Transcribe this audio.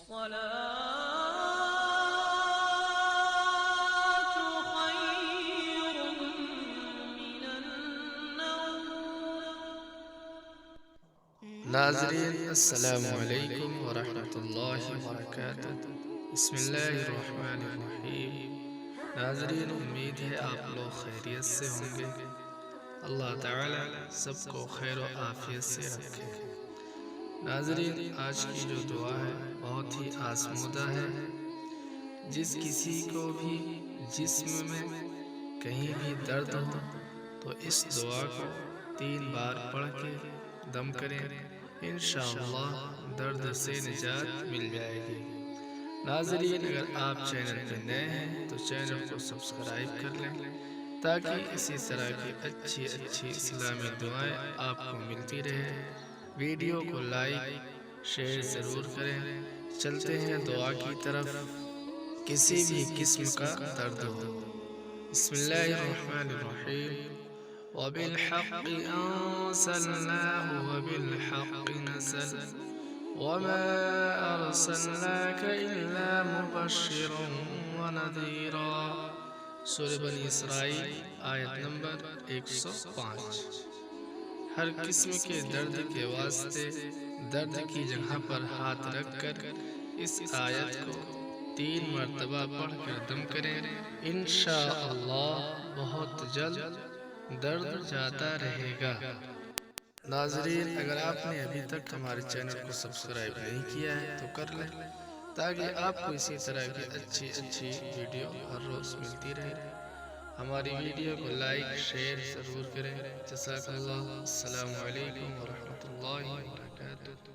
خير من النوم. ناظرین السلام علیکم ورحمۃ اللہ وبرکاتہ۔ بسم اللہ الرحمن الرحیم۔ ناظرین، امید ہے آپ لوگ خیریت سے ہوں گے۔ اللہ تعالی سب کو خیر و عافیت سے رکھے۔ ناظرین، آج کی جو دعا ہے بہت ہی آزمودہ ہے۔ جس کسی کو بھی جسم میں کہیں بھی درد ہو تو اس دعا کو 3 بار پڑھ کے دم کریں، انشاءاللہ درد سے نجات مل جائے گی۔ ناظرین، اگر آپ چینل پہ نئے ہیں تو چینل کو سبسکرائب کر لیں تاکہ اسی طرح کی اچھی اسلامی دعائیں آپ کو ملتی رہے۔ ویڈیو کو لائک شیئر ضرور کریں۔ چلتے ہیں دعا کی طرف۔ کسی بھی قسم کا درد ہو، بسم اللہ الرحمن الرحیم۔ وَبِالْحَقِّ أَنزَلْنَاهُ وَبِالْحَقِّ نَزَلَ وَمَا أَرْسَلْنَاكَ إِلَّا مُبَشِّرًا وَنَذِيرًا۔ سورہ بنی اسرائیل آیت نمبر 105۔ ہر قسم کے درد کے واسطے درد کی جگہ پر ہاتھ رکھ کر اس آیت کو 3 مرتبہ پڑھ کر دم کریں، انشاءاللہ بہت جلد درد جاتا رہے گا۔ ناظرین، اگر آپ نے ابھی تک ہمارے چینل کو سبسکرائب نہیں کیا ہے تو کر لیں تاکہ آپ کو اسی طرح کی اچھی ویڈیو ہر روز ملتی رہے۔ ہماری ویڈیو کو لائک شیئر ضرور کریں۔ جزاک اللہ۔ السلام علیکم ورحمۃ اللہ وبرکاتہ۔